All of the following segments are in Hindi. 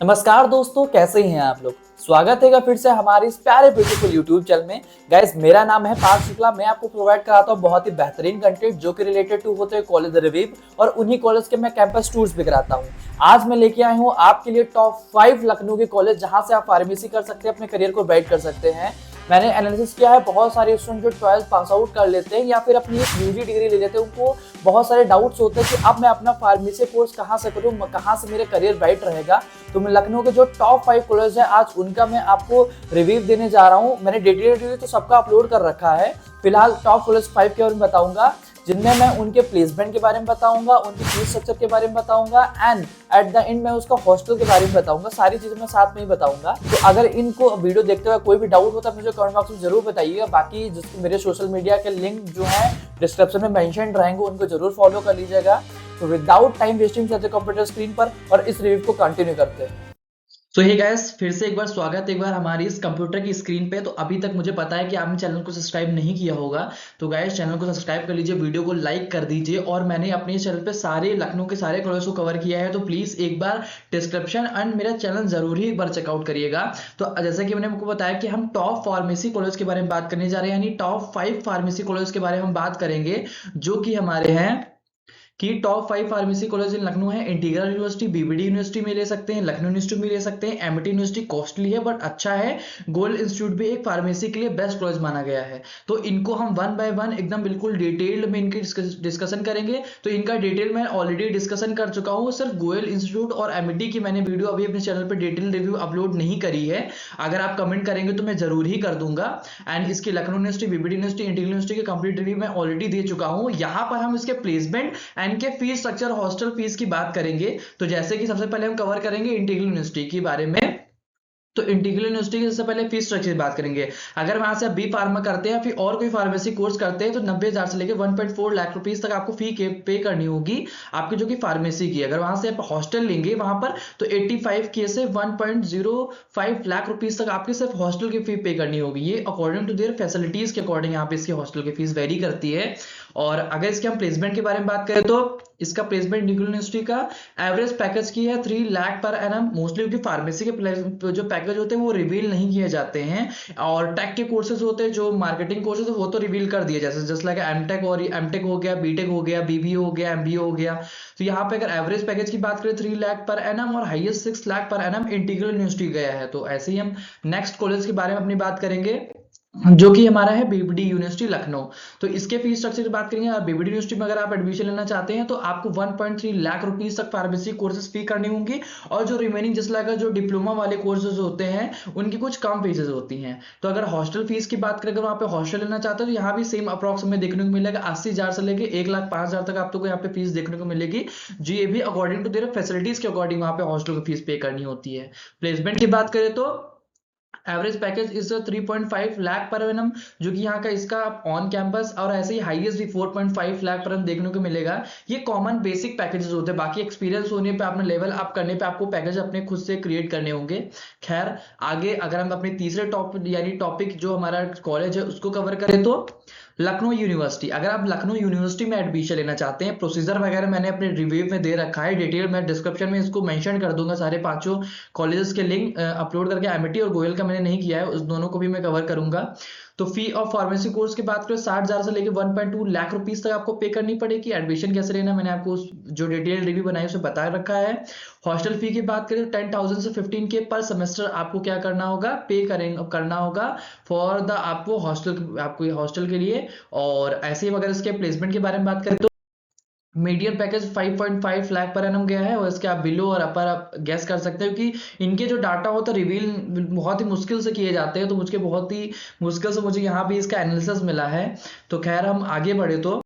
नमस्कार दोस्तों, कैसे हैं आप लोग। स्वागत है फिर से हमारे इस प्यारे ब्यूटीफुल यूट्यूब चैनल में। गाइस, मेरा नाम है पार्थ शुक्ला। मैं आपको प्रोवाइड कराता हूँ बहुत ही बेहतरीन कंटेंट जो कि रिलेटेड टू होते हैं कॉलेज रिव्यू और उन्हीं कॉलेज के मैं कैंपस टूर्स भी कराता हूँ। आज मैं लेके आया हूँ आपके लिए टॉप 5 लखनऊ के कॉलेज जहां से आप फार्मेसी कर सकते हैं, अपने करियर को ब्राइट कर सकते हैं। मैंने एनालिसिस किया है, बहुत सारे स्टूडेंट जो 12th पास आउट कर लेते हैं या फिर अपनी यूजी डिग्री ले लेते हैं, उनको बहुत सारे डाउट्स होते हैं कि अब मैं अपना फार्मेसी कोर्स कहाँ से करूँ, कहाँ से मेरे करियर ब्राइट रहेगा। तो मैं लखनऊ के जो टॉप 5 कॉलेज है आज उनका मैं आपको रिव्यू देने जा रहा हूँ। मैंने डिटेल रिव्यू तो सबका अपलोड कर रखा है। फिलहाल टॉप कॉलेज 5 के बारे में बताऊंगा, जिनमें मैं उनके प्लेसमेंट के बारे में बताऊंगा, उनकी फीस स्ट्रक्चर के बारे में बताऊंगा एंड एट द एंड मैं उसका हॉस्टल के बारे में बताऊंगा। सारी चीजें मैं साथ में ही बताऊंगा। तो अगर इनको वीडियो देखते हुए कोई भी डाउट होता है मुझे कमेंट बॉक्स में जरूर बताइएगा। बाकी जिसके मेरे सोशल मीडिया के लिंक जो है डिस्क्रिप्शन में मेंशन रहेंगे, उनको जरूर फॉलो कर लीजिएगा। तो विदाउट टाइम वेस्टिंग चलते कंप्यूटर स्क्रीन पर और इस रिव्यू को कंटिन्यू करते हैं। तो हे गाइस, फिर से एक बार स्वागत है एक बार हमारी इस कंप्यूटर की स्क्रीन पे। तो अभी तक मुझे पता है कि आपने चैनल को सब्सक्राइब नहीं किया होगा, तो गाइस चैनल को सब्सक्राइब कर लीजिए, वीडियो को लाइक कर दीजिए। और मैंने अपने चैनल पे सारे लखनऊ के सारे कॉलेज को कवर किया है, तो प्लीज एक बार डिस्क्रिप्शन एंड मेरा चैनल जरूर ही एक बार चेकआउट करिएगा। तो जैसा कि मैंने आपको बताया कि हम टॉप फार्मेसी कॉलेज के बारे में बात करने जा रहे हैं, यानी टॉप 5 फार्मेसी कॉलेज के बारे में हम बात करेंगे, जो कि हमारे हैं कि top 5 pharmacy college in Lucknow है। इंटीग्रल यूनिवर्सिटी, बीबीडी यूनिवर्सिटी में ले सकते हैं, लखनऊ यूनिवर्सिटी में ले सकते हैं, एमटी यूनिवर्सिटी कॉस्टली है बट अच्छा है, गोल्ड इंस्टीट्यूट भी एक फार्मेसी के लिए बेस्ट कॉलेज माना गया है। तो इनको हम वन बाय वन एकदम बिल्कुल डिटेल्ड में इनकी डिस्कशन करेंगे। तो इनका डिटेल मैं ऑलरेडी डिस्कशन कर चुका हूँ। सिर्फ गोयल इंस्टीट्यूट और एमटी की मैंने वीडियो अभी अपने चैनल पर डिटेल रिव्यू अपलोड नहीं करी है। अगर आप कमेंट करेंगे तो मैं जरूर ही कर दूंगा। एंड इसकी Lucknow university, BBD university, integral university के कंप्लीट रिव्यू मैं ऑलरेडी दे चुका हूँ। यहाँ पर हम इसके प्लेसमेंट एंड के फीस स्ट्रक्चर, हॉस्टल फीस की बात करेंगे। तो जैसे कि सबसे पहले हम कवर करेंगे इंटीग्रल यूनिवर्सिटी के बारे में। तो इंटीग्रल यूनिवर्सिटी की सबसे पहले फीस स्ट्रक्चर की बात करेंगे। अगर वहां से आप बी फार्मा करते हैं या फिर और कोई फार्मेसी कोर्स करते हैं तो 90,000 से लेकर 1.4 लाख रुपीस तक आपको फी पे करनी होगी आपकी, जो कि फार्मेसी की। अगर वहां से आप हॉस्टल लेंगे वहां पर तो 85 के से 1.05 लाख रुपीस तक आपकी सिर्फ हॉस्टल की फी पे करनी होगी। ये अकॉर्डिंग टू देयर फैसिलिटीज के अकॉर्डिंग यहाँ पे इसकी हॉस्टल की फीस वेरी करती है। और अगर इसके हम प्लेसमेंट के बारे में बात करें तो इसका प्लेसमेंट इंटीग्रल यूनिवर्सिटी का एवरेज पैकेज की है 3 लाख पर एनम। मोस्टली क्योंकि फार्मेसी के जो पैकेज होते हैं वो रिवील नहीं किए जाते हैं, और टेक के कोर्सेज होते हैं, जो मार्केटिंग कोर्सेज वो तो रिवील कर दिए, जैसे जस्ट लाइक एमटेक, और एमटेक हो गया, बीटेक हो गया, बीबीए हो गया, एमबीए हो गया। तो यहाँ पे अगर एवरेज पैकेज की बात करें 3 लाख पर एनम और highest 6 lakh per annum integral university गया है। तो ऐसे ही हम नेक्स्ट कॉलेज के बारे में अपनी बात करेंगे, जो कि हमारा है बीबीडी यूनिवर्सिटी लखनऊ। तो इसके फीस स्ट्रक्चर की बात करेंगे, और बीबीडी यूनिवर्सिटी में अगर आप एडमिशन लेना चाहते हैं तो आपको 1.3 लाख रुपीस तक फार्मेसी कोर्सेज फी करनी होंगी। और जो रिमेनिंग जिस लाख जो डिप्लोमा वाले कोर्सेज होते हैं उनकी कुछ कम फीसेज होती हैं। तो अगर हॉस्टल फीस की बात करें, अगर वहाँ पे हॉस्टल लेना चाहते हैं तो यहाँ भी सेम अप्रॉक्स में देखने को मिलेगा, 80,000 से लेकर 1,05,000 तक आपको यहाँ पे फीस देखने को मिलेगी। जो ये भी अकॉर्डिंग टू देयर फैसिलिटीज के अकॉर्डिंग वहाँ पे हॉस्टल की फीस पे करनी होती है। प्लेसमेंट की बात करें तो average package is 3.5 lakh per annum, जो कि यहाँ का इसका ऑन कैंपस, और ऐसे ही हाईएस्ट भी 4.5 लाख पर एनम देखने को मिलेगा। ये कॉमन बेसिक पैकेजेस होते हैं, बाकी एक्सपीरियंस होने पे, अपने लेवल अप करने पे आपको पैकेज अपने खुद से क्रिएट करने होंगे। खैर, आगे अगर हम अपने तीसरे टॉपिक जो हमारा कॉलेज है उसको कवर करें तो लखनऊ यूनिवर्सिटी। अगर आप लखनऊ यूनिवर्सिटी में एडमिशन लेना चाहते हैं, प्रोसीजर वगैरह मैंने अपने रिव्यू में दे रखा है, डिटेल मैं डिस्क्रिप्शन में इसको मेंशन कर दूंगा, सारे पांचों कॉलेजेस के लिंक अपलोड करके। एमिटी और गोयल का मैंने नहीं किया है, उस दोनों को भी मैं कवर करूंगा। तो फी ऑफ फार्मेसी कोर्स की बात करें 60,000 से लेकर 1.2 लाख रुपीस तक आपको पे करनी पड़ेगी। एडमिशन कैसे लेना मैंने आपको जो डिटेल रिव्यू बनाई उसमें बता रखा है। हॉस्टल फी की बात करें तो 10,000 से 15K पर सेमेस्टर आपको क्या करना होगा, करना होगा फॉर द आपको हॉस्टल के लिए। और ऐसे ही अगर इसके प्लेसमेंट के बारे में बात करें तो medium package 5.5 lakh per annum गया है, और इसके आप बिलो और अपर आप गैस कर सकते हो कि इनके जो डाटा होता है रिवील बहुत ही मुश्किल से किए जाते हैं। तो मुझे बहुत ही मुश्किल से मुझे यहाँ भी इसका एनालिसिस मिला है। तो खैर हम आगे बढ़े तो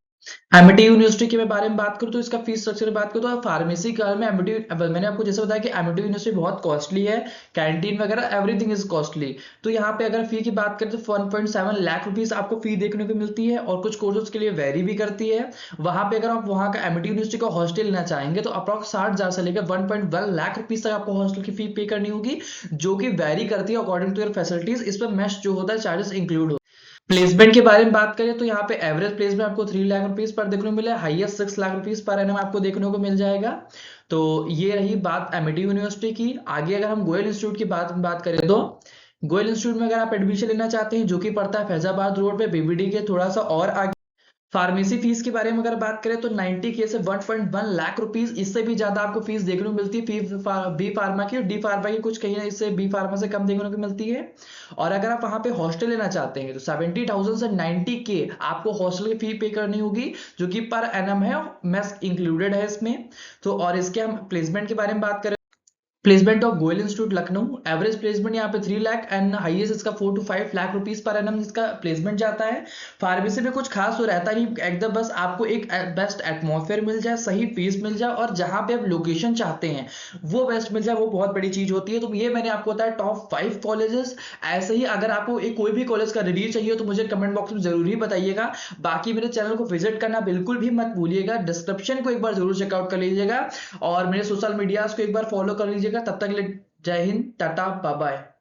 एमिटी यूनिवर्सिटी के बारे में बात करूं तो इसका फीस स्ट्रक्चर की बात करूं तो फार्मेसी का में एमिटी, मैंने आपको जैसे बताया कि एमिटी यूनिवर्सिटी बहुत कॉस्टली है, कैंटीन वगैरह एवरीथिंग इज कॉस्टली। तो यहाँ पे अगर फी की बात करें तो 1.7 लाख रुपीस आपको फी देखने को मिलती है, और कुछ कोर्सेज के लिए वेरी भी करती है। वहां पे अगर आप वहां का एमिटी यूनिवर्सिटी का हॉस्टल लेना चाहेंगे तो अप्रॉक्स 60,000 से लेकर 1.1 लाख रुपीस तक आपको हॉस्टल की फी पे करनी होगी, जो कि वेरी करती है अकॉर्डिंग टू योर फैसिलिटीज। इस पर मेस जो होता है चार्जेस इंक्लूड प्लेसमेंट के बारे में बात करें तो यहाँ पे एवरेज प्लेसमेंट आपको 3 लाख रुपीस पर देखने को मिला, highest 6 lakh rupees per annum आपको देखने को मिल जाएगा। तो ये रही बात एमिटी यूनिवर्सिटी की। आगे अगर हम गोयल इंस्टीट्यूट की बात करें तो गोयल इंस्टीट्यूट में अगर आप एडमिशन लेना चाहते हैं, जो कि पड़ता है फैजाबाद रोड पे बीबीडी के थोड़ा सा और आगे। फार्मेसी फीस के बारे में अगर बात करें तो 90 के से 1.1 लाख रुपीस, इससे भी ज्यादा आपको फीस देखने को मिलती है बी फार्मा की, और डी फार्मा की कुछ कहीं ना इससे बी फार्मा से कम देखने को मिलती है। और अगर आप वहां पे हॉस्टल लेना चाहते हैं तो 70,000 से 90 के आपको हॉस्टल की फी पे करनी होगी, जो कि पर एनम है, मेस इंक्लूडेड है इसमें। तो और इसके हम प्लेसमेंट के बारे में बात करें, placement of Goyal institute Lucknow, average placement यहाँ पे 3 लाख एंड हाईएस्ट इसका 4 to 5 lakh rupees per annum इसका प्लेसमेंट जाता है। फार्मेसी में कुछ खास तो रहता नहीं, एकदम बस आपको एक बेस्ट एटमॉस्फेयर मिल जाए, सही फीस मिल जाए, और जहां पे आप लोकेशन चाहते हैं वो बेस्ट मिल जाए, वो बहुत बड़ी चीज होती है। तो ये मैंने आपको बताया टॉप 5 कॉलेजेस। ऐसे ही अगर आपको एक कोई भी कॉलेज का रिव्यू चाहिए तो मुझे कमेंट बॉक्स में जरूर ही बताइएगा। बाकी मेरे चैनल को विजिट करना बिल्कुल भी मत भूलिएगा, डिस्क्रिप्शन को एक बार जरूर चेकआउट कर लीजिएगा, और मेरे सोशल मीडियाज को एक बार फॉलो कर लीजिएगा। तब तक के लिए जय हिंद, टाटा, बाय बाय।